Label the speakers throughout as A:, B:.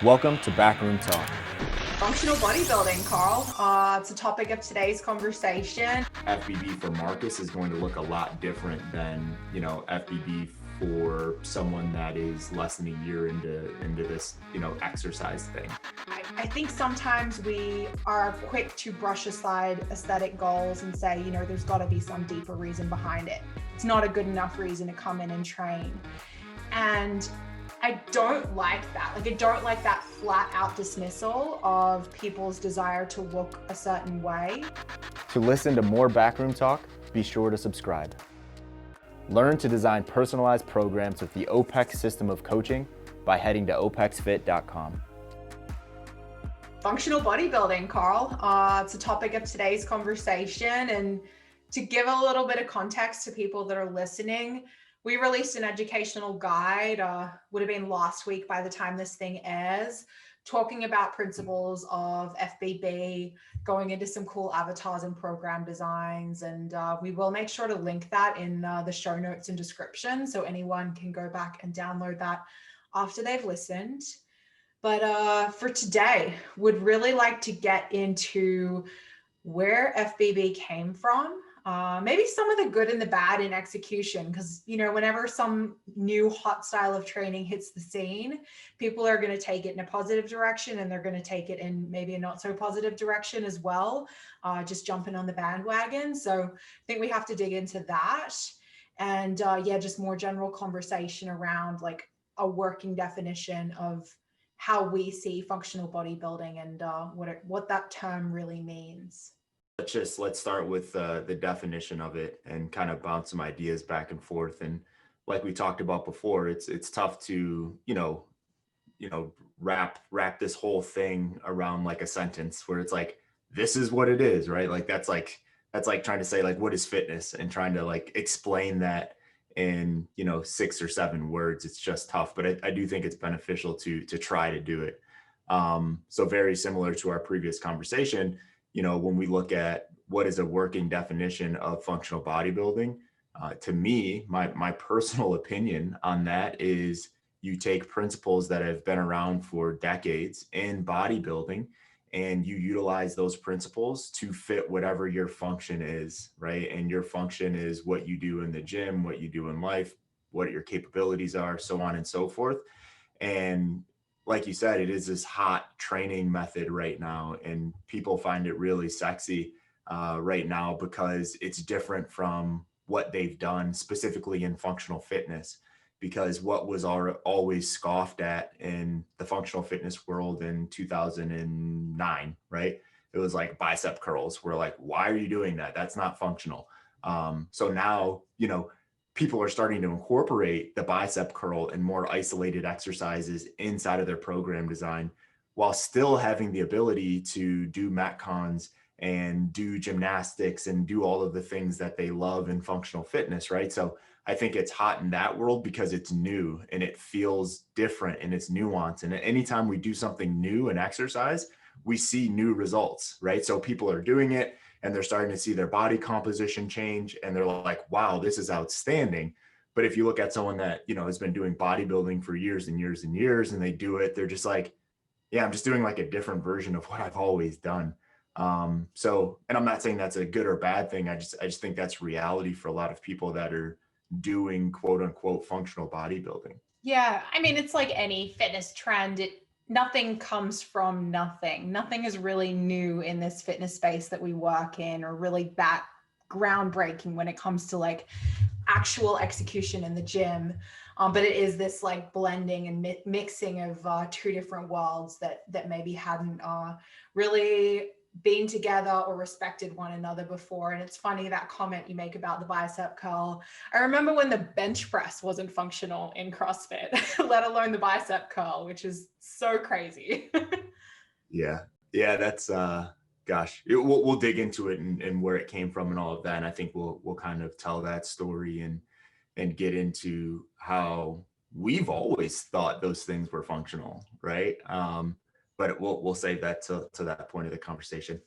A: Welcome to Backroom Talk.
B: Functional bodybuilding, Carl. It's a topic of today's conversation.
C: FBB for Marcus is going to look a lot different than, FBB for someone that is less than a year into this, exercise thing.
B: I think sometimes we are quick to brush aside aesthetic goals and say, there's got to be some deeper reason behind it. It's not a good enough reason to come in and train. And I don't like that. I don't like that flat out dismissal of people's desire to look a certain way.
A: To listen to more Backroom Talk, be sure to subscribe. Learn to design personalized programs with the OPEX system of coaching by heading to opexfit.com.
B: Functional bodybuilding, Carl. It's a topic of today's conversation. And to give a little bit of context to people that are listening, we released an educational guide, would have been last week by the time this thing airs, talking about principles of FBB, going into some cool avatars and program designs. And we will make sure to link that in the show notes and description so anyone can go back and download that after they've listened. But for today, would really like to get into where FBB came from. Maybe some of the good and the bad in execution, because, whenever some new hot style of training hits the scene, people are going to take it in a positive direction and they're going to take it in maybe a not so positive direction as well, just jumping on the bandwagon. So I think we have to dig into that. And just more general conversation around like a working definition of how we see functional bodybuilding and what that term really means.
C: Let's start with the definition of it and kind of bounce some ideas back and forth. And like we talked about before, it's tough to wrap this whole thing around like a sentence where it's like, this is what it is, right? Like that's like trying to say like, what is fitness, and trying to like explain that in 6 or 7 words. It's just tough, but I do think it's beneficial to try to do it. So very similar to our previous conversation. When we look at what is a working definition of functional bodybuilding, to me, my personal opinion on that is you take principles that have been around for decades in bodybuilding and you utilize those principles to fit whatever your function is, right? And your function is what you do in the gym, what you do in life, what your capabilities are, so on and so forth. And like you said, it is this hot training method right now, and people find it really sexy right now because it's different from what they've done specifically in functional fitness. Because what was always scoffed at in the functional fitness world in 2009, right? It was like bicep curls. We're like, why are you doing that? That's not functional. So now, people are starting to incorporate the bicep curl and more isolated exercises inside of their program design while still having the ability to do metcons and do gymnastics and do all of the things that they love in functional fitness, right? So I think it's hot in that world because it's new and it feels different and it's nuanced. And anytime we do something new in exercise, we see new results, right? So people are doing it and they're starting to see their body composition change and they're like, wow, this is outstanding. But if you look at someone that, has been doing bodybuilding for years and years and years and they do it, they're just like, yeah, I'm just doing like a different version of what I've always done. And I'm not saying that's a good or bad thing. I just think that's reality for a lot of people that are doing quote unquote functional bodybuilding.
B: Yeah. I mean, it's like any fitness trend. Nothing comes from nothing. Nothing is really new in this fitness space that we work in, or really that groundbreaking when it comes to like actual execution in the gym. But it is this like blending and mixing of 2 different worlds that maybe hadn't really been together or respected one another before. And it's funny, that comment you make about the bicep curl. I remember when the bench press wasn't functional in CrossFit, let alone the bicep curl, which is so crazy.
C: Yeah. That's we'll dig into it and where it came from and all of that. And I think we'll kind of tell that story and get into how we've always thought those things were functional, right? But we'll save that to that point of the conversation.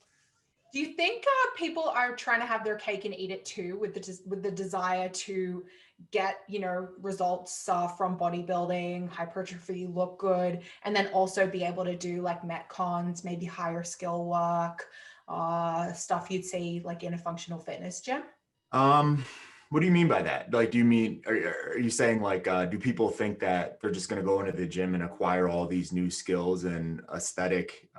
B: Do you think people are trying to have their cake and eat it too, with the desire to get, results from bodybuilding, hypertrophy, look good, and then also be able to do like metcons, maybe higher skill work, stuff you'd see like in a functional fitness gym?
C: Um, what do you mean by that? Like, do you mean, are you saying like, do people think that they're just going to go into the gym and acquire all these new skills and aesthetic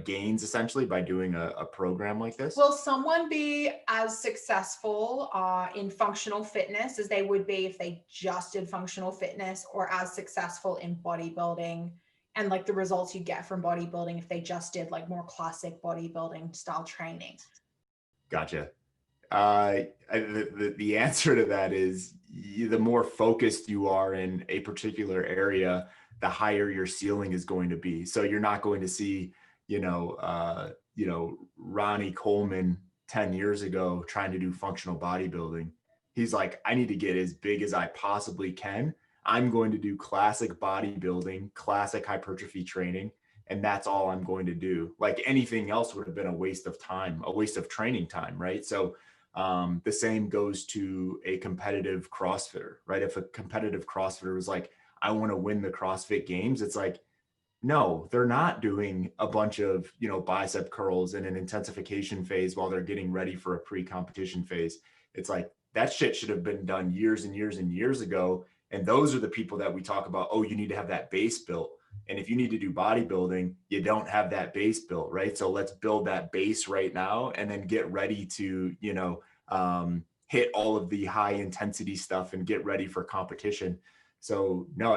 C: gains essentially by doing a program like this?
B: Will someone be as successful in functional fitness as they would be if they just did functional fitness, or as successful in bodybuilding and like the results you get from bodybuilding if they just did like more classic bodybuilding style training?
C: Gotcha. The answer to that is the more focused you are in a particular area, the higher your ceiling is going to be. So you're not going to see, Ronnie Coleman 10 years ago trying to do functional bodybuilding. He's like, I need to get as big as I possibly can. I'm going to do classic bodybuilding, classic hypertrophy training, and that's all I'm going to do. Like anything else would have been a waste of time, a waste of training time, right? So the same goes to a competitive CrossFitter, right? If a competitive CrossFitter was like, I want to win the CrossFit games, it's like, no, they're not doing a bunch of, bicep curls in an intensification phase while they're getting ready for a pre-competition phase. It's like that shit should have been done years and years and years ago. And those are the people that we talk about. Oh, you need to have that base built. And if you need to do bodybuilding, you don't have that base built, right? So let's build that base right now and then get ready to, hit all of the high intensity stuff and get ready for competition. So no,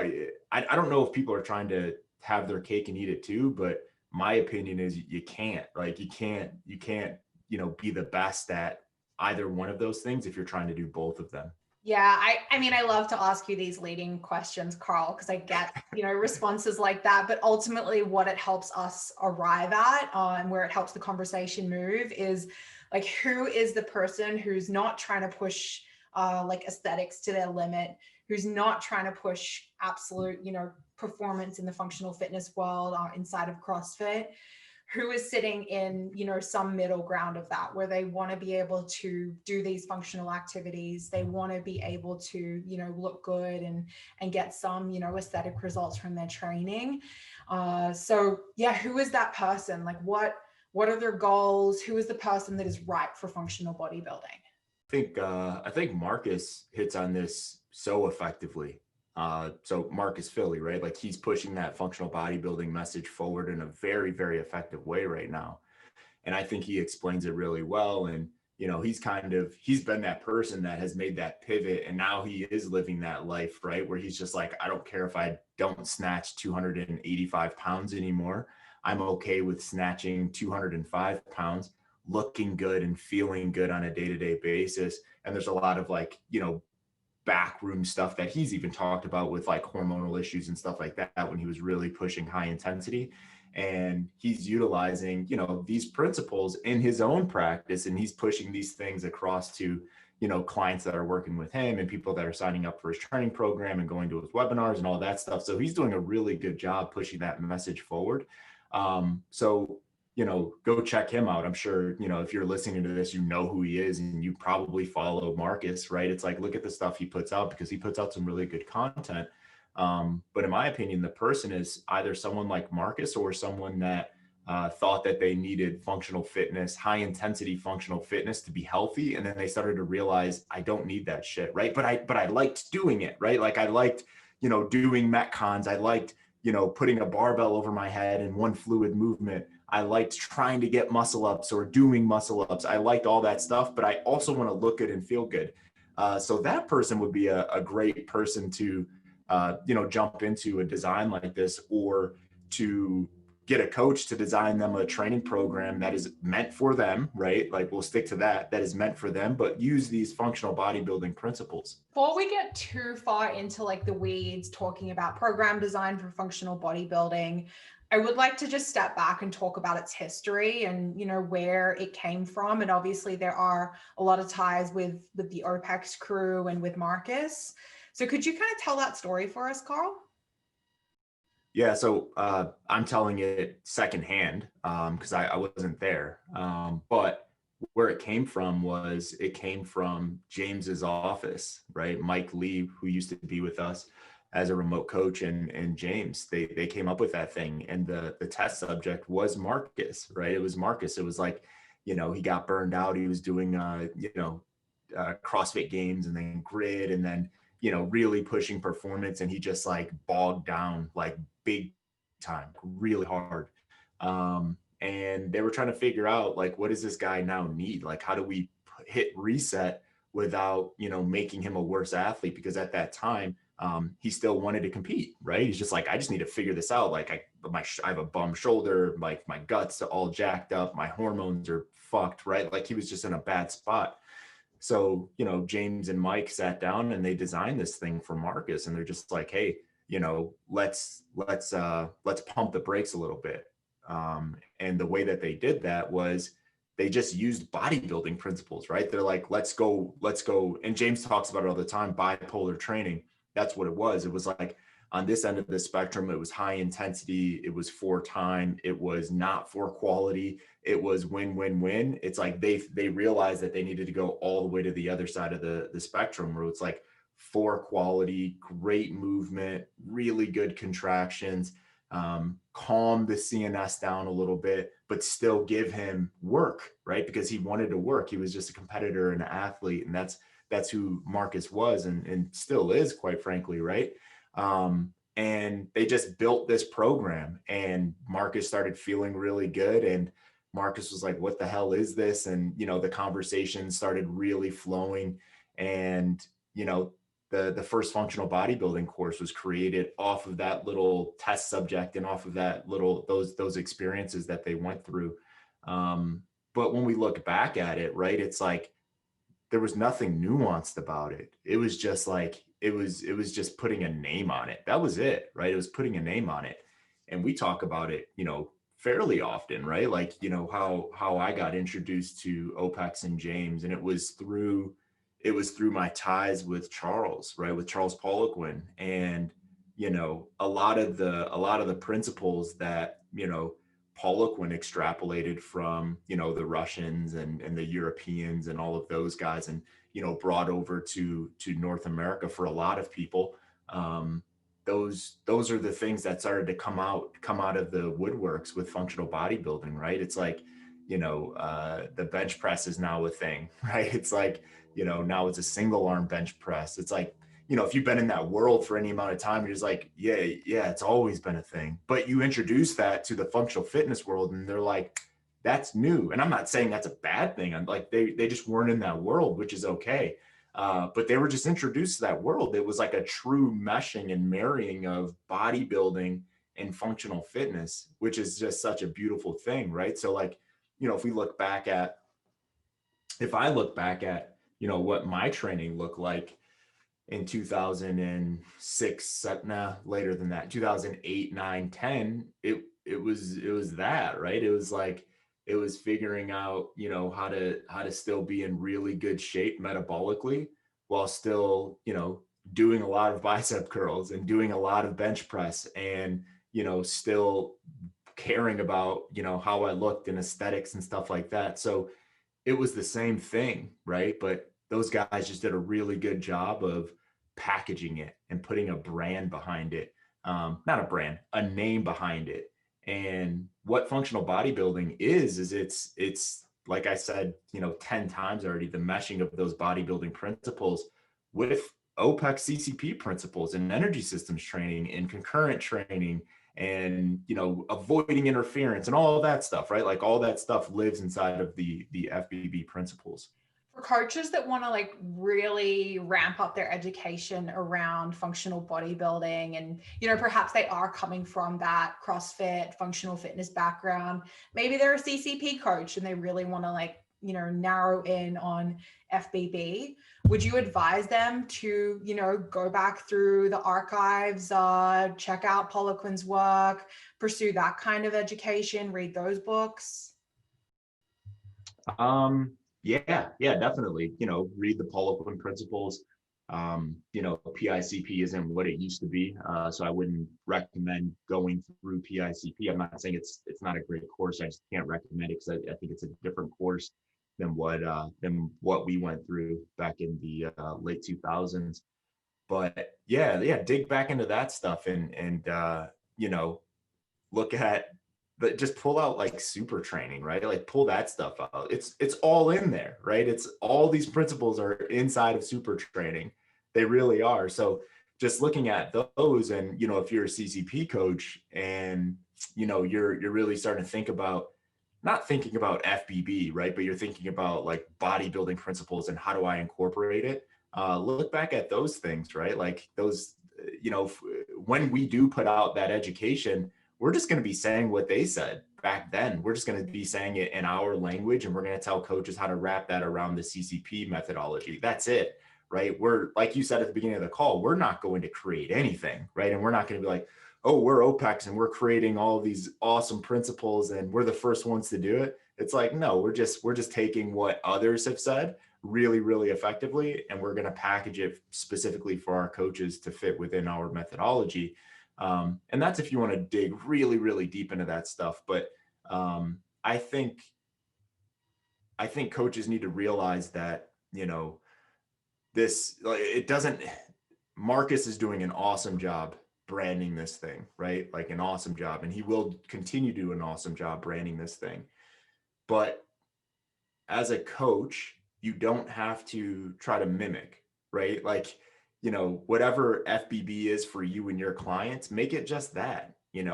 C: I don't know if people are trying to have their cake and eat it too, but my opinion is you can't, like, you can't, be the best at either one of those things if you're trying to do both of them.
B: Yeah, I mean, I love to ask you these leading questions, Carl, because I get, responses like that. But ultimately, what it helps us arrive at, and where it helps the conversation move, is like, who is the person who's not trying to push like aesthetics to their limit, who's not trying to push absolute, performance in the functional fitness world inside of CrossFit, who is sitting in, some middle ground of that, where they want to be able to do these functional activities. They want to be able to, look good and get some, aesthetic results from their training. So yeah, who is that person? Like what are their goals? Who is the person that is right for functional bodybuilding?
C: I think Marcus hits on this so effectively. So Marcus Philly, right? Like he's pushing that functional bodybuilding message forward in a very, very effective way right now. And I think he explains it really well. And, he's been that person that has made that pivot. And now he is living that life, right? Where he's just like, I don't care if I don't snatch 285 pounds anymore. I'm okay with snatching 205 pounds, looking good and feeling good on a day-to-day basis. And there's a lot of like, backroom stuff that he's even talked about with like hormonal issues and stuff like that when he was really pushing high intensity. And he's utilizing, these principles in his own practice, and he's pushing these things across to, clients that are working with him and people that are signing up for his training program and going to his webinars and all that stuff. So he's doing a really good job pushing that message forward. So go check him out. I'm sure, if you're listening to this, who he is, and you probably follow Marcus, right? It's like, look at the stuff he puts out, because he puts out some really good content. But in my opinion, the person is either someone like Marcus or someone that thought that they needed functional fitness, high intensity functional fitness to be healthy. And then they started to realize, I don't need that shit. Right. But I liked doing it, right? Like I liked, doing Metcons. I liked, putting a barbell over my head and one fluid movement. I liked trying to get muscle ups or doing muscle ups. I liked all that stuff, but I also want to look good and feel good. So that person would be a great person to, jump into a design like this, or to get a coach to design them a training program that is meant for them, right? Like we'll stick to that is meant for them, but use these functional bodybuilding principles.
B: Before we get too far into like the weeds, talking about program design for functional bodybuilding, I would like to just step back and talk about its history and, where it came from. And obviously there are a lot of ties with the OPEX crew and with Marcus. So could you kind of tell that story for us, Carl?
C: Yeah, so I'm telling it secondhand because I wasn't there. But where it came from James's office, right? Mike Lee, who used to be with us as a remote coach, and James, they came up with that thing. And the test subject was Marcus, right? It was Marcus. It was like, he got burned out. He was doing CrossFit games and then grid and then really pushing performance, and he just like bogged down like big time, really hard. And they were trying to figure out like, what does this guy now need? Like, how do we hit reset without, making him a worse athlete? Because at that time, he still wanted to compete, right? He's just like, I just need to figure this out. Like I have a bum shoulder, like my guts are all jacked up, my hormones are fucked, right? Like he was just in a bad spot. So, James and Mike sat down and they designed this thing for Marcus, and they're just like, hey, let's pump the brakes a little bit. And the way that they did that was they just used bodybuilding principles, right? They're like, let's go. And James talks about it all the time, bipolar training. That's what it was. It was like on this end of the spectrum, it was high intensity, it was for time, it was not for quality, it was win. It's like they realized that they needed to go all the way to the other side of the spectrum, where it's like for quality, great movement, really good contractions, calm the CNS down a little bit, but still give him work, right? Because he wanted to work. He was just a competitor and an athlete, and that's who Marcus was and still is, quite frankly, right? And they just built this program, and Marcus started feeling really good, and Marcus was like, what the hell is this? And the conversation started really flowing, and the first functional bodybuilding course was created off of that little test subject and off of that little those experiences that they went through. But when we look back at it, right, it's like there was nothing nuanced about it. It was just like it was just putting a name on it. That was it, right? It was putting a name on it. And we talk about it, fairly often, right? Like, how I got introduced to OPEX and James, and it was through my ties with Charles, right? With Charles Poliquin. And, a lot of the principles that, Poliquin extrapolated from, the Russians and the Europeans and all of those guys, and, brought over to North America for a lot of people. Those are the things that started to come out of the woodworks with functional bodybuilding, right? It's like, the bench press is now a thing, right? It's like, now it's a single arm bench press. It's like, if you've been in that world for any amount of time, you're just like, yeah, it's always been a thing. But you introduce that to the functional fitness world, and they're like, that's new. And I'm not saying that's a bad thing. I'm like, they just weren't in that world, which is okay. But they were just introduced to that world. It was like a true meshing and marrying of bodybuilding and functional fitness, which is just such a beautiful thing, right? So like, if I look back at, what my training looked like in 2006, later than that, 2008, 9, 10, it was that, right? It was like, it was figuring out, how to still be in really good shape metabolically while still, doing a lot of bicep curls and doing a lot of bench press and, still caring about, how I looked and aesthetics and stuff like that. So it was the same thing, right? But those guys just did a really good job of packaging it and putting a brand behind it. Not a brand, a name behind it. And what functional bodybuilding is it's like I said, 10 times already, the meshing of those bodybuilding principles with OPEX CCP principles and energy systems training and concurrent training and, avoiding interference and all of that stuff, right? Like all that stuff lives inside of the FBB principles.
B: For coaches that want to like really ramp up their education around functional bodybuilding, and perhaps they are coming from that CrossFit functional fitness background, maybe they're a CCP coach and they really want to like narrow in on FBB, would you advise them to go back through the archives, check out Poliquin's work, pursue that kind of education, read those books?
C: Yeah, definitely. Read the Poliquin principles. PICP isn't what it used to be. So I wouldn't recommend going through PICP. I'm not saying it's not a great course. I just can't recommend it because I think it's a different course than what we went through back in the late 2000s. But yeah, dig back into that stuff and look at just pull out like super training, right? Like pull that stuff out. It's all in there, right? It's all these principles are inside of super training. They really are. So just looking at those, and if you're a CCP coach and you're really starting to think about not thinking about FBB, right? But you're thinking about like bodybuilding principles and how do I incorporate it? Look back at those things, right? Like those, when we do put out that education, we're just going to be saying what they said back then. We're just going to be saying it in our language, and we're going to tell coaches how to wrap that around the CCP methodology. That's it, right? We're, like you said at the beginning of the call, we're not going to create anything, right? And we're not going to be like, oh, we're OPEX and we're creating all of these awesome principles and we're the first ones to do it. It's like, no, we're just taking what others have said really, really effectively, and we're going to package it specifically for our coaches to fit within our methodology. And that's if you want to dig really, really deep into that stuff. But I think coaches need to realize that, it doesn't, Marcus is doing an awesome job branding this thing, right? Like an awesome job. And he will continue to do an awesome job branding this thing. But as a coach, you don't have to try to mimic, right? Like, whatever FBB is for you and your clients, make it just that, and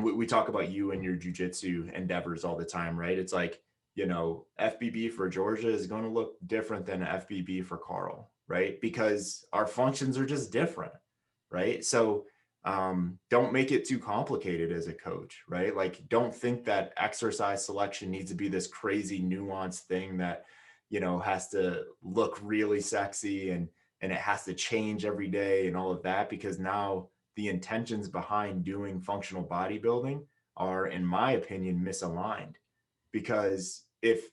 C: we talk about you and your jujitsu endeavors all the time, right? It's like, FBB for Georgia is going to look different than FBB for Carl, right? Because our functions are just different, right? So don't make it too complicated as a coach, right? Like, don't think that exercise selection needs to be this crazy nuanced thing that, has to look really sexy and it has to change every day and all of that, because now the intentions behind doing functional bodybuilding are, in my opinion, misaligned. Because if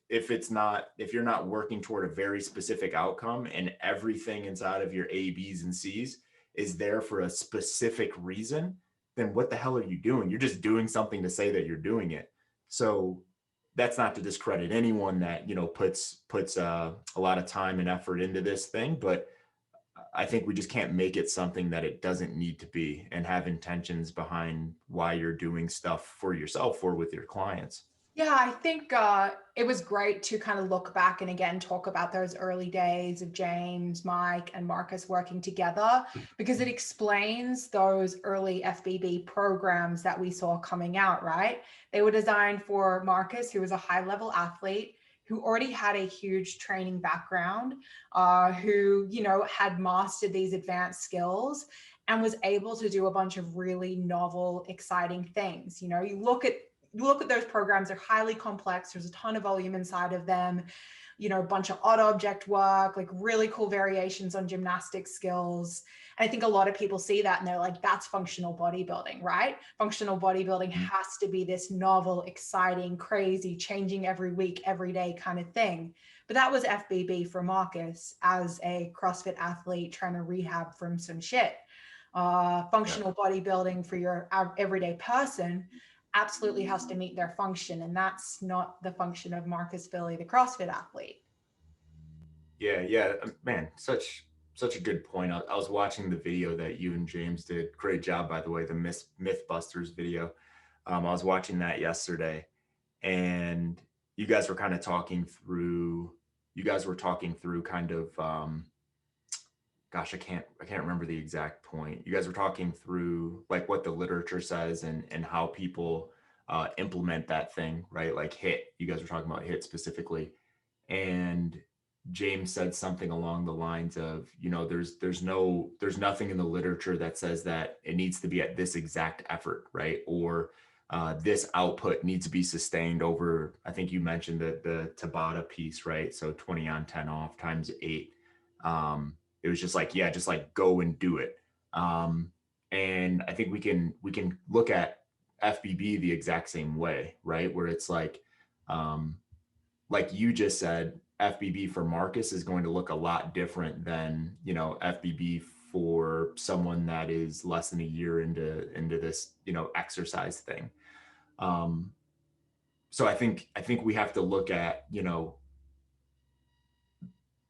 C: you're not working toward a very specific outcome and everything inside of your A, B's, and C's is there for a specific reason, then what the hell are you doing? You're just doing something to say that you're doing it. So that's not to discredit anyone that, puts a lot of time and effort into this thing, but I think we just can't make it something that it doesn't need to be, and have intentions behind why you're doing stuff for yourself or with your clients.
B: Yeah, I think it was great to kind of look back and again talk about those early days of James, Mike, and Marcus working together, because it explains those early FBB programs that we saw coming out, right? They were designed for Marcus, who was a high-level athlete, who already had a huge training background, who, had mastered these advanced skills and was able to do a bunch of really novel, exciting things. You look at those programs, they're highly complex. There's a ton of volume inside of them, a bunch of odd object work, like really cool variations on gymnastic skills. And I think a lot of people see that and they're like, that's functional bodybuilding, right? Functional bodybuilding has to be this novel, exciting, crazy, changing every week, every day kind of thing. But that was FBB for Marcus as a CrossFit athlete trying to rehab from some shit. Functional bodybuilding for your everyday person absolutely has to meet their function. And that's not the function of Marcus Billy, the CrossFit athlete.
C: Yeah, man, such a good point. I was watching the video that you and James did. Great job, by the way, the Mythbusters video. I was watching that yesterday, and you guys were kind of talking through. Kind of, gosh, I can't remember the exact point. You guys were talking through like what the literature says and how people implement that thing, right? Like HIIT. You guys were talking about HIIT specifically, and James said something along the lines of, there's nothing in the literature that says that it needs to be at this exact effort, right? Or this output needs to be sustained over, I think you mentioned the Tabata piece, right? So 20 on, 10 off times 8. It was just like, just like go and do it. And I think we can look at FBB the exact same way, right? Where it's like you just said, FBB for Marcus is going to look a lot different than, you know, FBB for someone that is less than a year into this, you know, exercise thing. So I think we have to look at, you know,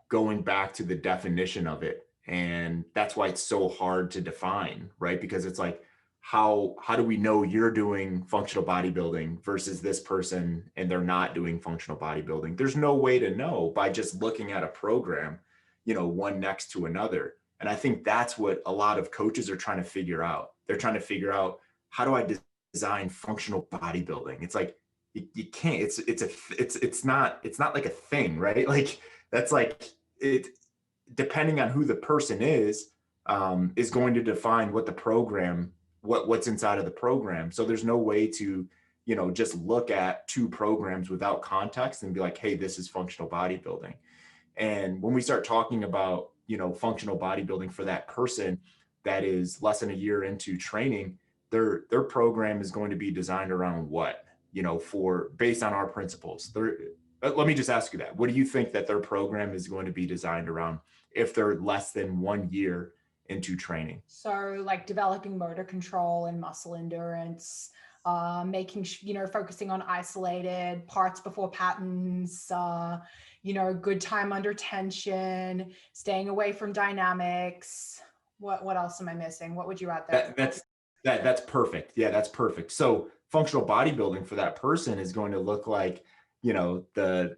C: going back to the definition of it. And that's why it's so hard to define, right? Because it's like, how do we know you're doing functional bodybuilding versus this person and they're not doing functional bodybuilding? There's no way to know by just looking at a program, you know, one next to another. And I think that's what a lot of coaches are trying to figure out. They're trying to figure out, how do I design functional bodybuilding? It's like, you can't, it's not like a thing, right? Like, that's like it, depending on who the person is going to define what the program, what's inside of the program. So there's no way to, you know, just look at two programs without context and be like, hey, this is functional bodybuilding. And when we start talking about, you know, functional bodybuilding for that person that is less than a year into training, their program is going to be designed around what, you know, based on our principles. Let me just ask you that. What do you think that their program is going to be designed around if they're less than 1 year into training?
B: So like developing motor control and muscle endurance, making, you know, focusing on isolated parts before patterns, you know, good time under tension, staying away from dynamics. What else am I missing? What would you add there?
C: That's perfect. Yeah, that's perfect. So functional bodybuilding for that person is going to look like, you know, the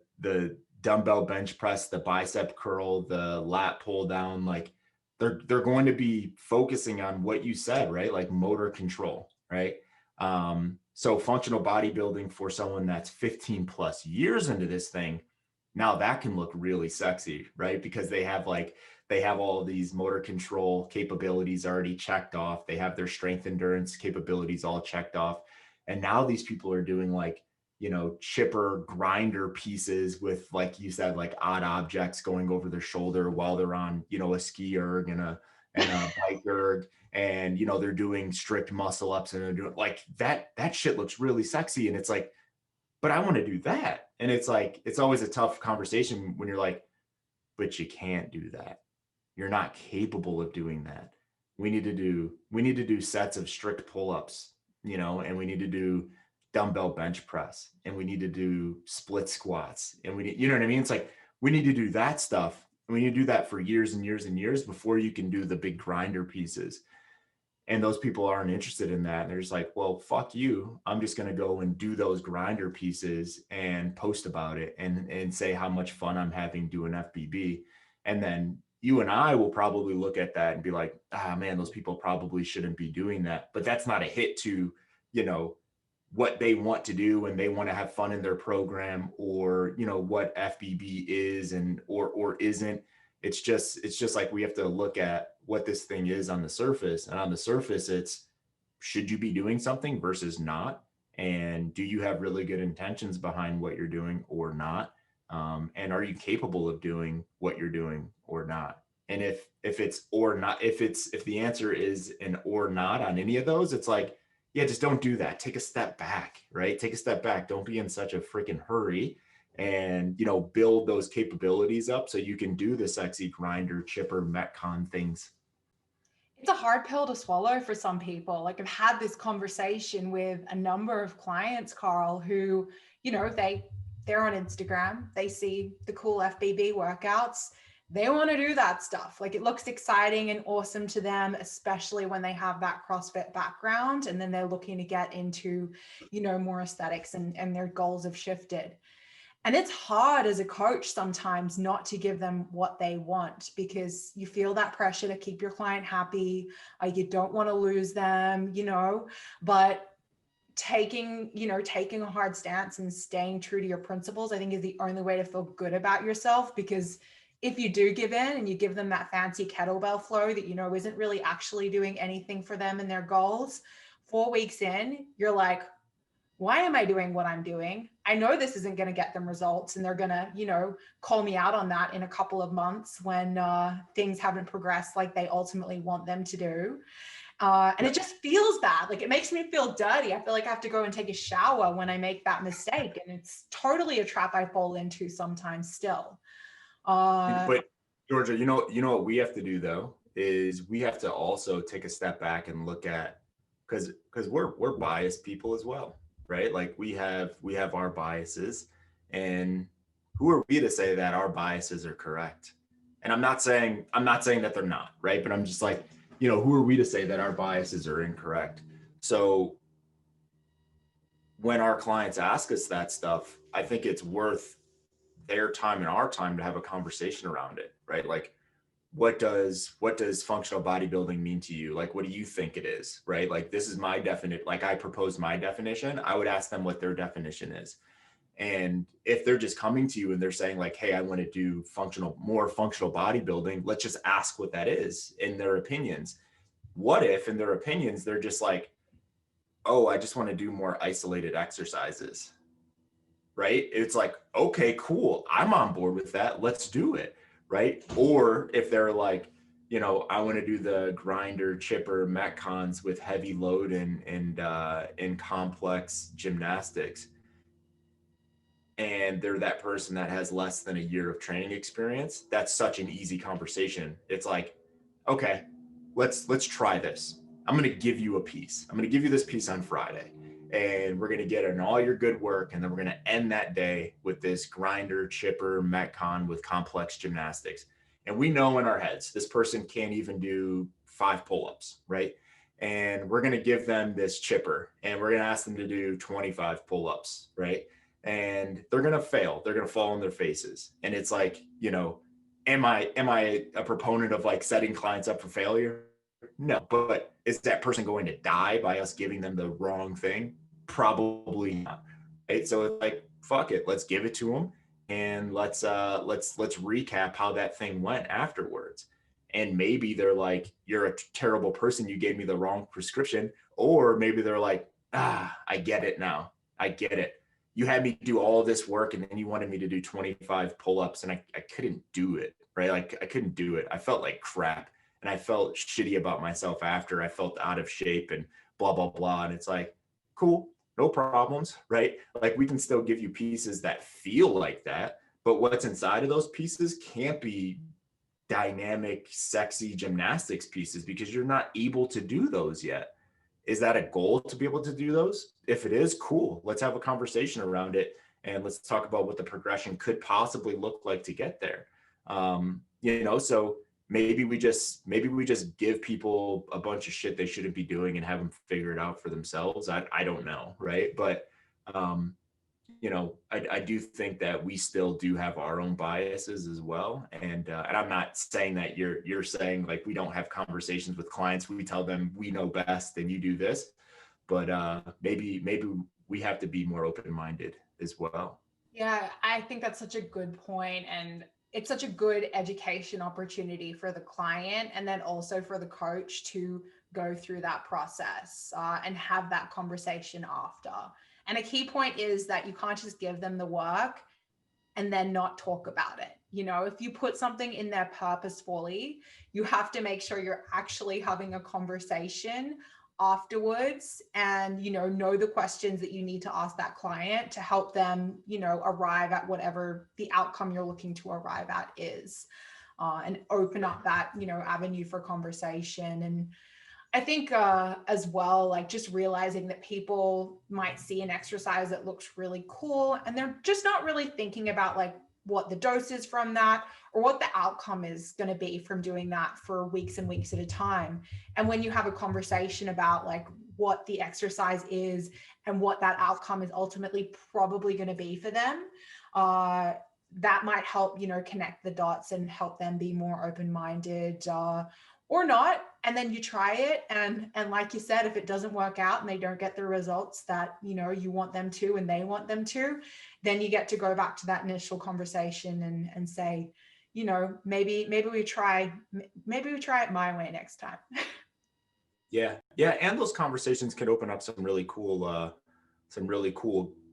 C: dumbbell bench press, the bicep curl, the lat pull down. Like they're going to be focusing on what you said, right? Like motor control, right? So functional bodybuilding for someone that's 15 plus years into this thing, now that can look really sexy, right? Because they have all of these motor control capabilities already checked off. They have their strength endurance capabilities all checked off. And now these people are doing like, you know, chipper grinder pieces with, like you said, like odd objects going over their shoulder while they're on, you know, a ski erg and a bike erg. And, you know, they're doing strict muscle ups and they're doing like that shit looks really sexy. And it's like, but I want to do that. And it's like, it's always a tough conversation when you're like, but you can't do that. You're not capable of doing that. We need to do sets of strict pull-ups, you know, and we need to do dumbbell bench press, and we need to do split squats, and we need, you know what I mean? It's like, we need to do that stuff. And we need to do that for years and years and years before you can do the big grinder pieces. And those people aren't interested in that. And they're just like, well, fuck you. I'm just going to go and do those grinder pieces and post about it and say how much fun I'm having doing FBB. And then you and I will probably look at that and be like, ah, man, those people probably shouldn't be doing that. But that's not a hit to, you know, what they want to do when they want to have fun in their program, or, you know, what FBB is and or isn't. It's just like, we have to look at what this thing is on the surface. And on the surface, it's, should you be doing something versus not? And do you have really good intentions behind what you're doing or not? And are you capable of doing what you're doing or not? And if it's or not, if the answer is an or not on any of those, it's like, yeah, just don't do that. Take a step back, right? Take a step back. Don't be in such a freaking hurry, and, you know, build those capabilities up so you can do the sexy grinder, chipper, metcon things.
B: It's a hard pill to swallow for some people. Like, I've had this conversation with a number of clients, Carl, who, you know, they're on Instagram, they see the cool FBB workouts, they want to do that stuff. Like, it looks exciting and awesome to them, especially when they have that CrossFit background, and then they're looking to get into, you know, more aesthetics, and their goals have shifted. And it's hard as a coach sometimes not to give them what they want, because you feel that pressure to keep your client happy. You don't want to lose them, you know, but taking a hard stance and staying true to your principles, I think, is the only way to feel good about yourself. Because if you do give in and you give them that fancy kettlebell flow that, you know, isn't really actually doing anything for them and their goals, 4 weeks in, you're like, why am I doing what I'm doing? I know this isn't going to get them results, and they're going to, you know, call me out on that in a couple of months when things haven't progressed like they ultimately want them to do. And it just feels bad. Like, it makes me feel dirty. I feel like I have to go and take a shower when I make that mistake. And it's totally a trap I fall into sometimes still.
C: But Georgia, you know what we have to do though, is we have to also take a step back and look at, because we're biased people as well, right? Like we have our biases, and who are we to say that our biases are correct? And I'm not saying that they're not, right? But I'm just like, who are we to say that our biases are incorrect? So when our clients ask us that stuff, I think it's worth their time and our time to have a conversation around it, right? Like, what does functional bodybuilding mean to you? Like, what do you think it is, right? Like, this is my definition. Like, I proposed my definition. I would ask them what their definition is. And if they're just coming to you and they're saying like, hey, I want to do more functional bodybuilding, let's just ask what that is in their opinions. What if in their opinions, they're just like, oh, I just want to do more isolated exercises, right? It's like, okay, cool. I'm on board with that. Let's do it, right? Or if they're like, I want to do the grinder, chipper, metcons with heavy load and complex gymnastics, and they're that person that has less than a year of training experience, that's such an easy conversation. It's like, okay, let's try this. I'm going to give you a piece. I'm going to give you this piece on Friday, and we're going to get in all your good work. And then we're going to end that day with this grinder, chipper, metcon with complex gymnastics. And we know in our heads, this person can't even do 5 pull-ups, right? And we're going to give them this chipper, and we're going to ask them to do 25 pull-ups, right? And they're going to fail. They're going to fall on their faces. And it's like, am I a proponent of like setting clients up for failure? No, but is that person going to die by us giving them the wrong thing? Probably not. Right? So it's like, fuck it, let's give it to them, and let's recap how that thing went afterwards. And maybe they're like, you're a terrible person, you gave me the wrong prescription. Or maybe they're like, I get it now. I get it. You had me do all this work, and then you wanted me to do 25 pull-ups, and I couldn't do it, right? Like, I couldn't do it. I felt like crap, and I felt shitty about myself after. I felt out of shape and blah, blah, blah. And it's like, cool, no problems, right? Like, we can still give you pieces that feel like that, but what's inside of those pieces can't be dynamic, sexy gymnastics pieces, because you're not able to do those yet. Is that a goal to be able to do those? If it is, cool. Let's have a conversation around it, and let's talk about what the progression could possibly look like to get there. So maybe we just give people a bunch of shit they shouldn't be doing and have them figure it out for themselves. I don't know, right? But I do think that we still do have our own biases as well. And I'm not saying that you're saying like we don't have conversations with clients. We tell them we know best and you do this, but maybe we have to be more open-minded as well.
B: Yeah, I think that's such a good point, and it's such a good education opportunity for the client, and then also for the coach to go through that process and have that conversation after. And a key point is that you can't just give them the work and then not talk about it. If you put something in there purposefully, you have to make sure you're actually having a conversation afterwards, and know the questions that you need to ask that client to help them arrive at whatever the outcome you're looking to arrive at is, and open up that avenue for conversation. And I think as well, like, just realizing that people might see an exercise that looks really cool, and they're just not really thinking about like what the dose is from that, or what the outcome is going to be from doing that for weeks and weeks at a time. And when you have a conversation about like what the exercise is and what that outcome is ultimately probably going to be for them, that might help, connect the dots and help them be more open-minded, or not. And then you try it. And like you said, if it doesn't work out and they don't get the results that, you want them to, and they want them to, then you get to go back to that initial conversation and say, maybe we try it my way next time.
C: Yeah. And those conversations can open up some really cool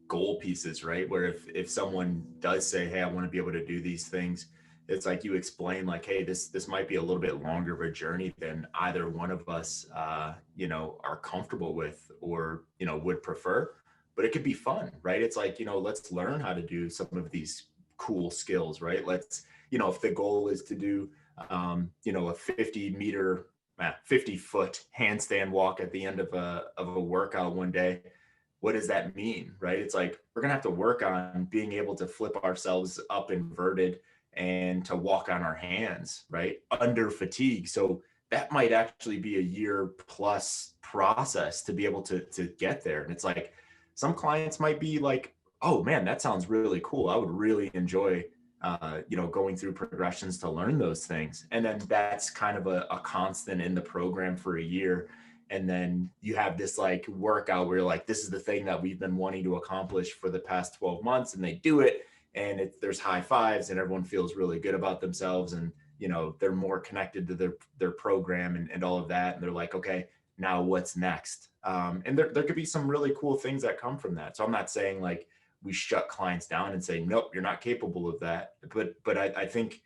C: goal pieces, right? Where if someone does say, hey, I want to be able to do these things, it's like you explain like, hey, this might be a little bit longer of a journey than either one of us, are comfortable with or, would prefer, but it could be fun, right? It's like, let's learn how to do some of these cool skills, right? Let's, if the goal is to do, a 50 foot handstand walk at the end of a workout one day, what does that mean, right? It's like we're gonna have to work on being able to flip ourselves up inverted and to walk on our hands, right, under fatigue. So that might actually be a year plus process to be able to get there. And it's like some clients might be like, oh man, that sounds really cool. I would really enjoy going through progressions to learn those things. And then that's kind of a constant in the program for a year. And then you have this like workout where you're like, this is the thing that we've been wanting to accomplish for the past 12 months. And they do it, and there's high fives and everyone feels really good about themselves. And, they're more connected to their program and all of that. And they're like, okay, now what's next? And there could be some really cool things that come from that. So I'm not saying like we shut clients down and say, nope, you're not capable of that. But I think,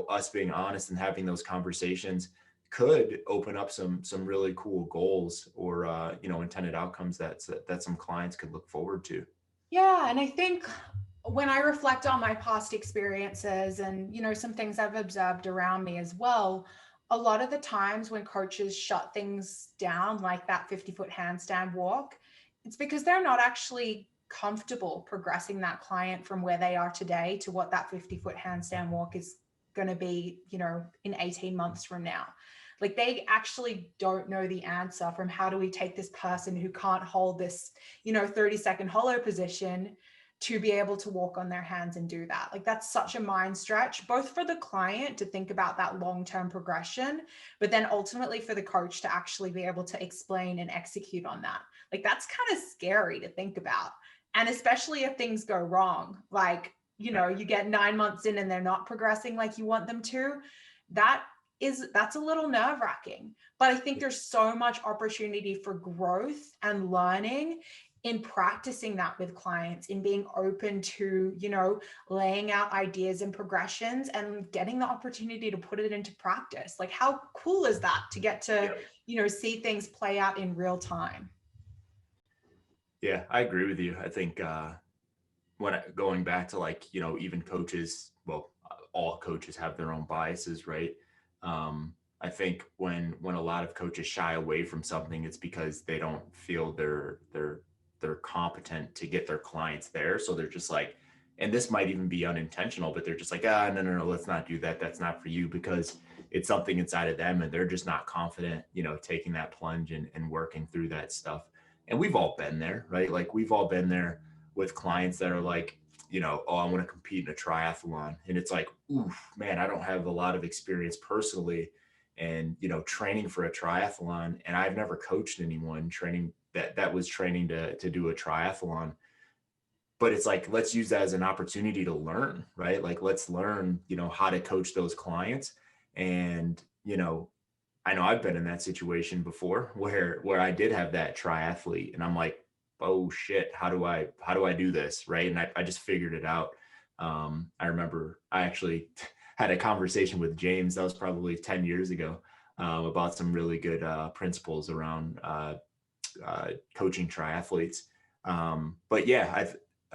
C: us being honest and having those conversations could open up some really cool goals or, intended outcomes that some clients could look forward to.
B: Yeah. And I think when I reflect on my past experiences and, some things I've observed around me as well, a lot of the times when coaches shut things down, like that 50-foot handstand walk, it's because they're not actually comfortable progressing that client from where they are today to what that 50-foot handstand walk is going to be, in 18 months from now. Like they actually don't know the answer from how do we take this person who can't hold this, 30-second hollow position to be able to walk on their hands and do that. Like that's such a mind stretch, both for the client to think about that long-term progression, but then ultimately for the coach to actually be able to explain and execute on that. Like that's kind of scary to think about. And especially if things go wrong, like, you get 9 months in and they're not progressing like you want them to, that's a little nerve-wracking. But I think there's so much opportunity for growth and learning in practicing that with clients, in being open to, laying out ideas and progressions and getting the opportunity to put it into practice. Like how cool is that to get to, see things play out in real time?
C: Yeah, I agree with you. I think going back to like, even coaches, well, all coaches have their own biases, right? I think when a lot of coaches shy away from something, it's because they don't feel they're competent to get their clients there. So they're just like, and this might even be unintentional, but they're just like, no, let's not do that. That's not for you, because it's something inside of them and they're just not confident, taking that plunge and working through that stuff. And we've all been there, right? Like we've all been there with clients that are like, oh, I want to compete in a triathlon. And it's like, oof, man, I don't have a lot of experience personally and, training for a triathlon. And I've never coached anyone training that was training to do a triathlon. But it's like, let's use that as an opportunity to learn, right? Like, let's learn, how to coach those clients. And, I know I've been in that situation before where I did have that triathlete and I'm like, oh shit, how do I do this? Right. And I just figured it out. I remember I actually had a conversation with James, that was probably 10 years ago, about some really good principles around coaching triathletes. But yeah,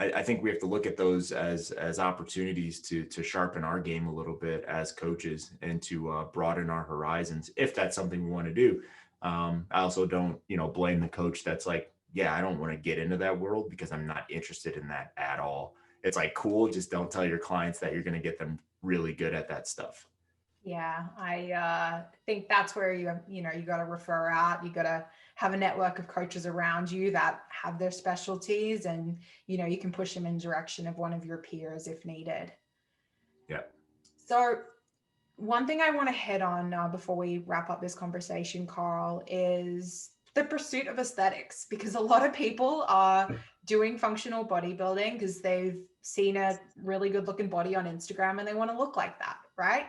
C: I think we have to look at those as opportunities to sharpen our game a little bit as coaches and to broaden our horizons if that's something we want to do. I also don't, blame the coach that's like, yeah, I don't want to get into that world because I'm not interested in that at all. It's like, cool, just don't tell your clients that you're going to get them really good at that stuff.
B: Yeah, I think that's where you got to refer out. You got to have a network of coaches around you that have their specialties, and you can push them in direction of one of your peers if needed.
C: Yeah.
B: So one thing I want to hit on before we wrap up this conversation, Carl, is the pursuit of aesthetics, because a lot of people are doing functional bodybuilding because they've seen a really good looking body on Instagram and they want to look like that, right?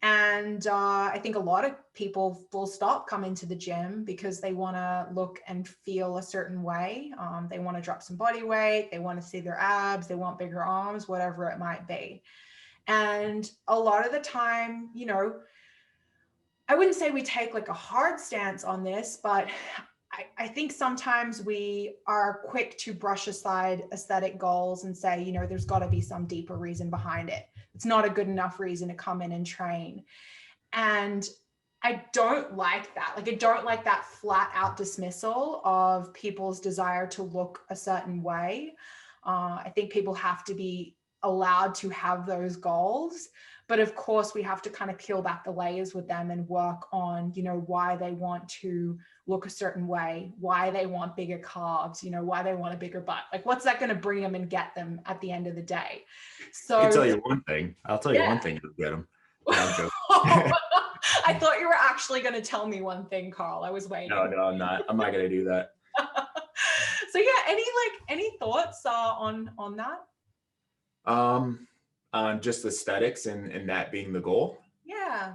B: And I think a lot of people full stop come into the gym because they want to look and feel a certain way. They want to drop some body weight. They want to see their abs. They want bigger arms, whatever it might be. And a lot of the time, you know, I wouldn't say we take like a hard stance on this, but I think sometimes we are quick to brush aside aesthetic goals and say, you know, there's got to be some deeper reason behind it. It's not a good enough reason to come in and train. And I don't like that. Like, I don't like that flat out dismissal of people's desire to look a certain way. I think people have to be allowed to have those goals. But of course, we have to kind of peel back the layers with them and work on, you know, why they want to look a certain way, why they want bigger calves, you know, why they want a bigger butt. Like, what's that going to bring them and get them at the end of the day? So
C: I can tell you one thing. I'll tell you one thing to get them. No, I'm joking.
B: I thought you were actually going to tell me one thing, Carl. I was waiting.
C: No, I'm not. I'm not going to do that.
B: So yeah, any thoughts on that?
C: On just aesthetics and that being the goal?
B: Yeah.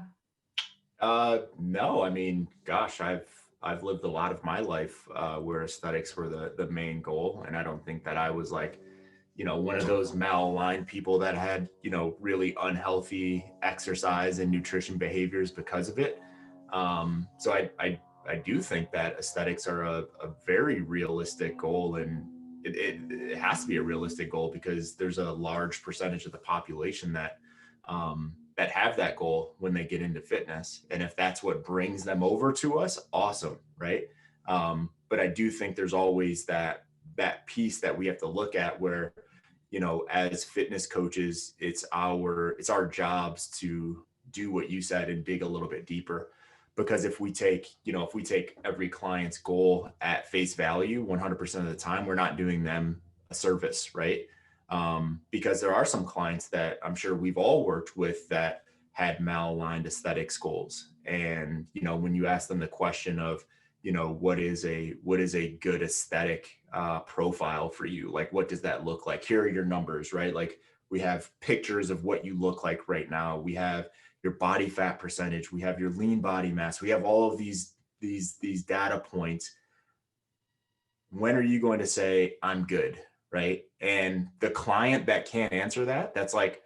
C: No, I mean, gosh, I've lived a lot of my life where aesthetics were the main goal. And I don't think that I was like, you know, one of those malaligned people that had, you know, really unhealthy exercise and nutrition behaviors because of it. So I do think that aesthetics are a very realistic goal, and it has to be a realistic goal because there's a large percentage of the population that that have that goal when they get into fitness. And if that's what brings them over to us, awesome, right? But I do think there's always that piece that we have to look at where, you know, as fitness coaches, it's our jobs to do what you said and dig a little bit deeper. Because if we take every client's goal at face value 100% of the time, we're not doing them a service, right? Because there are some clients that I'm sure we've all worked with that had malaligned aesthetics goals. And, you know, when you ask them the question of, you know, what is a good aesthetic profile for you? Like, what does that look like? Here are your numbers, right? Like, we have pictures of what you look like right now. We have your body fat percentage. We have your lean body mass. We have all of these data points. When are you going to say, I'm good, right? And the client that can't answer that, that's like,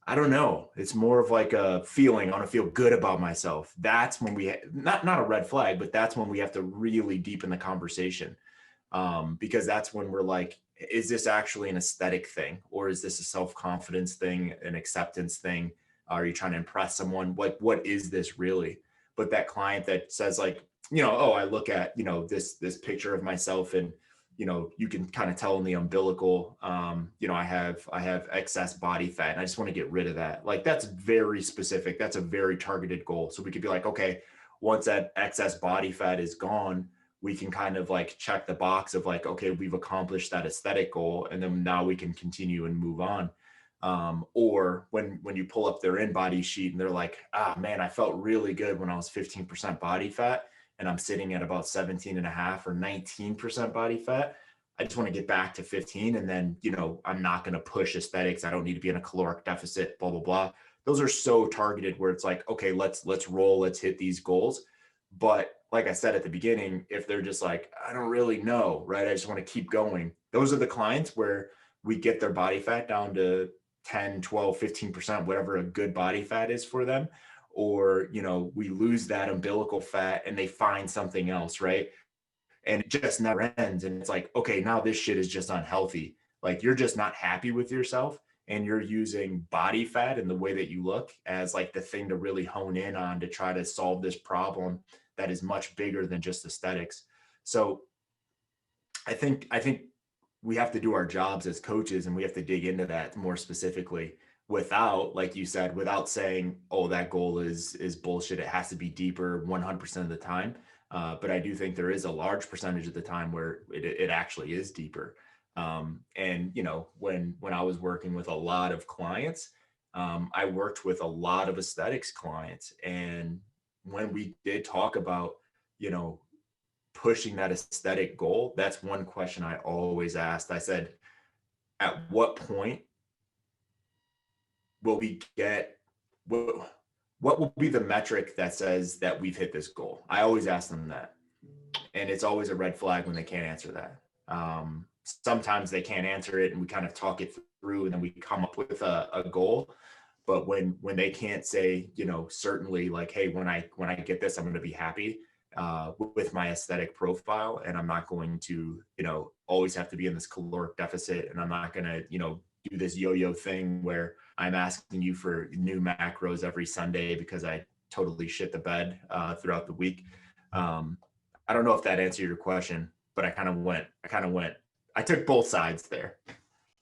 C: I don't know. It's more of like a feeling. I want to feel good about myself. That's when we, not a red flag, but that's when we have to really deepen the conversation. Because that's when we're like, is this actually an aesthetic thing? Or is this a self-confidence thing, an acceptance thing? Are you trying to impress someone? Like, what is this really? But that client that says like, you know, oh, I look at, you know, this picture of myself and, you know, you can kind of tell in the umbilical, you know, I have excess body fat and I just want to get rid of that. Like, that's very specific. That's a very targeted goal. So we could be like, okay, once that excess body fat is gone, we can kind of like check the box of like, okay, we've accomplished that aesthetic goal. And then now we can continue and move on. Or when you pull up their InBody sheet and they're like, ah, man, I felt really good when I was 15% body fat and I'm sitting at about 17.5 or 19% body fat. I just want to get back to 15. And then, you know, I'm not going to push aesthetics. I don't need to be in a caloric deficit, blah, blah, blah. Those are so targeted where it's like, okay, let's roll, let's hit these goals. But like I said at the beginning, if they're just like, I don't really know, right? I just want to keep going. Those are the clients where we get their body fat down to 10, 12, 15%, whatever a good body fat is for them. Or, you know, we lose that umbilical fat and they find something else, right? And it just never ends. And it's like, okay, now this shit is just unhealthy. Like, you're just not happy with yourself and you're using body fat and the way that you look as like the thing to really hone in on to try to solve this problem that is much bigger than just aesthetics. So I think we have to do our jobs as coaches and we have to dig into that more specifically without, like you said, without saying, oh, that goal is bullshit. It has to be deeper 100% of the time. But I do think there is a large percentage of the time where it actually is deeper. And, you know, when I was working with a lot of clients, I worked with a lot of aesthetics clients. And when we did talk about, you know, pushing that aesthetic goal, that's one question I always asked. I said, at what point will we get, what will be the metric that says that we've hit this goal? I always ask them that. And it's always a red flag when they can't answer that. Sometimes they can't answer it and we kind of talk it through and then we come up with a goal. But when they can't say, you know, certainly like, hey, when I get this, I'm going to be happy with my aesthetic profile, and I'm not going to, you know, always have to be in this caloric deficit, and I'm not going to, you know, do this yo-yo thing where I'm asking you for new macros every Sunday because I totally shit the bed throughout the week. I don't know if that answered your question, but I took both sides there.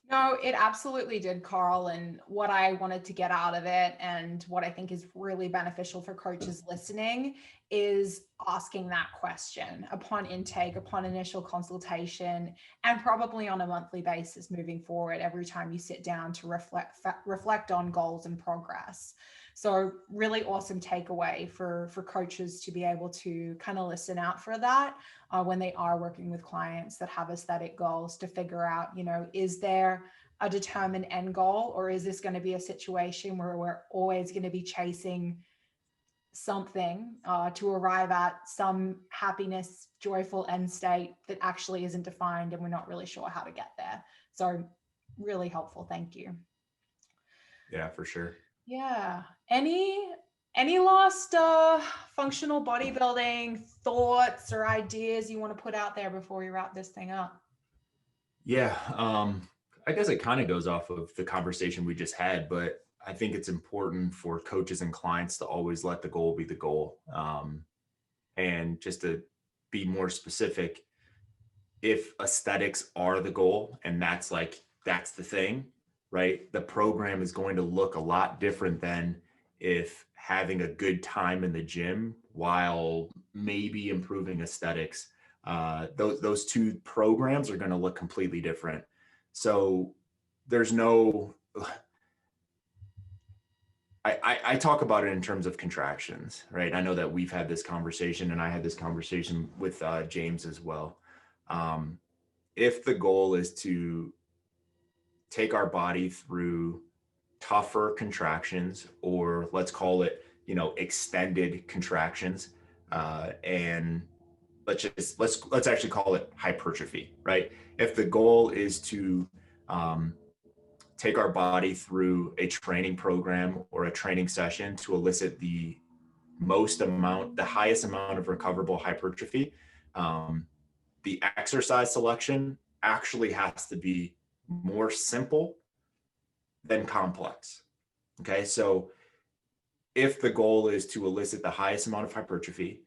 B: No, it absolutely did, Carl. And what I wanted to get out of it, and what I think is really beneficial for coaches listening, is asking that question upon intake, upon initial consultation, and probably on a monthly basis moving forward, every time you sit down to reflect on goals and progress. So really awesome takeaway for coaches to be able to kind of listen out for that when they are working with clients that have aesthetic goals, to figure out, you know, is there a determined end goal, or is this going to be a situation where we're always going to be chasing something to arrive at some happiness, joyful end state that actually isn't defined and we're not really sure how to get there. So really helpful. Thank you.
C: Yeah, for sure.
B: Yeah. Any last functional bodybuilding thoughts or ideas you want to put out there before we wrap this thing up?
C: Yeah, I guess it kind of goes off of the conversation we just had, but I think it's important for coaches and clients to always let the goal be the goal. And just to be more specific, if aesthetics are the goal and that's the thing, right? The program is going to look a lot different than if having a good time in the gym while maybe improving aesthetics. Those two programs are going to look completely different. So there's no, I talk about it in terms of contractions, right? I know that we've had this conversation, and I had this conversation with James as well. If the goal is to take our body through tougher contractions, or let's call it, you know, extended contractions, and let's actually call it hypertrophy, right? If the goal is to take our body through a training program or a training session to elicit the highest amount of recoverable hypertrophy, the exercise selection actually has to be more simple than complex. Okay, so if the goal is to elicit the highest amount of hypertrophy,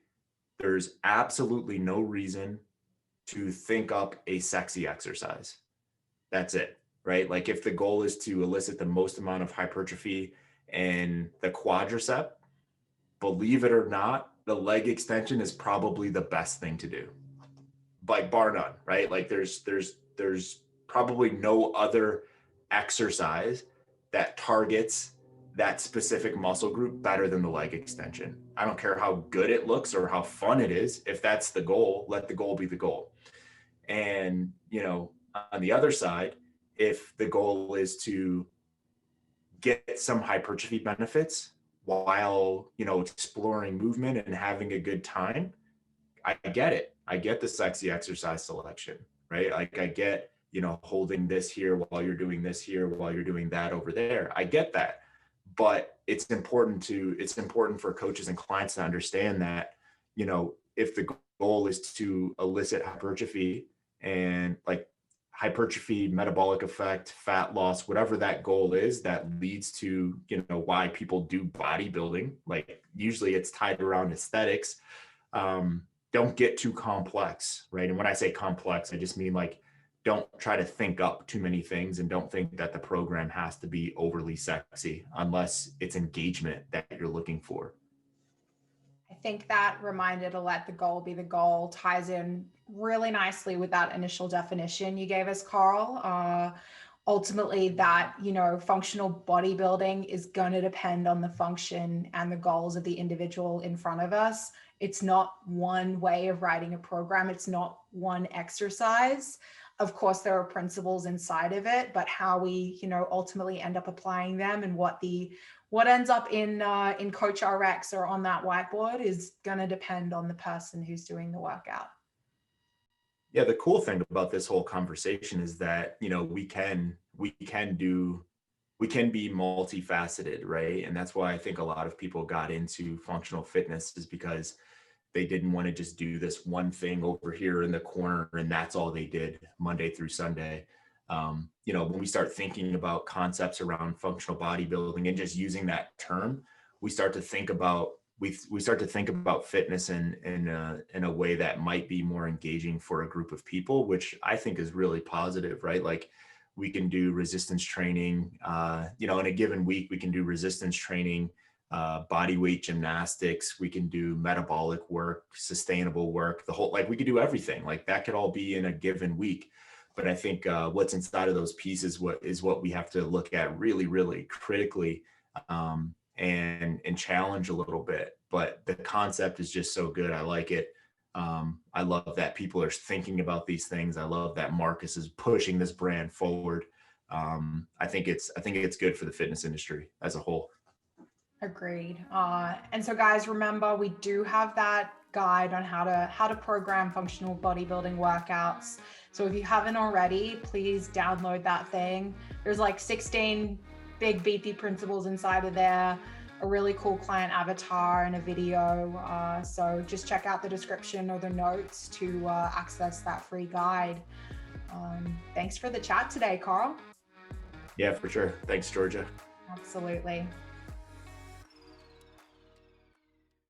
C: there's absolutely no reason to think up a sexy exercise. That's it, right? Like if the goal is to elicit the most amount of hypertrophy in the quadricep, believe it or not, the leg extension is probably the best thing to do, like bar none, right? Like there's probably no other exercise that targets that specific muscle group better than the leg extension. I don't care how good it looks or how fun it is. If that's the goal, let the goal be the goal. And, you know, on the other side, if the goal is to get some hypertrophy benefits while, you know, exploring movement and having a good time, I get it. I get the sexy exercise selection, right? Like I get, you know, holding this here while you're doing this here, while you're doing that over there. I get that. But it's important for coaches and clients to understand that, you know, if the goal is to elicit hypertrophy and like hypertrophy, metabolic effect, fat loss, whatever that goal is that leads to, you know, why people do bodybuilding, like usually it's tied around aesthetics. Don't get too complex, right? And when I say complex, I just mean like, don't try to think up too many things, and don't think that the program has to be overly sexy unless it's engagement that you're looking for.
B: I think that reminder to let the goal be the goal ties in really nicely with that initial definition you gave us, Carl. Ultimately, that, you know, functional bodybuilding is going to depend on the function and the goals of the individual in front of us. It's not one way of writing a program. It's not one exercise. Of course, there are principles inside of it, but how we, you know, ultimately end up applying them and what ends up in Coach RX or on that whiteboard is going to depend on the person who's doing the workout.
C: Yeah, the cool thing about this whole conversation is that, you know, we can we can be multifaceted, right? And that's why I think a lot of people got into functional fitness, is because they didn't want to just do this one thing over here in the corner and that's all they did Monday through Sunday. When we start thinking about concepts around functional bodybuilding and just using that term, we start to think about fitness in a way that might be more engaging for a group of people, which I think is really positive, right? Like, we can do resistance training, in a given week, we can do resistance training, body weight gymnastics, we can do metabolic work, sustainable work, we could do everything. Like, that could all be in a given week. But I think what's inside of those pieces is what we have to look at really, really critically, and challenge a little bit. But the concept is just so good. I like it. I love that people are thinking about these things. I love that Marcus is pushing this brand forward. I think it's good for the fitness industry as a whole.
B: Agreed. And so guys, remember, we do have that guide on how to program functional bodybuilding workouts. So if you haven't already, please download that thing. There's like 16 big beefy principles inside of there, a really cool client avatar and a video. So just check out the description or the notes to access that free guide. Thanks for the chat today, Carl.
C: Yeah, for sure. Thanks, Georgia.
B: Absolutely.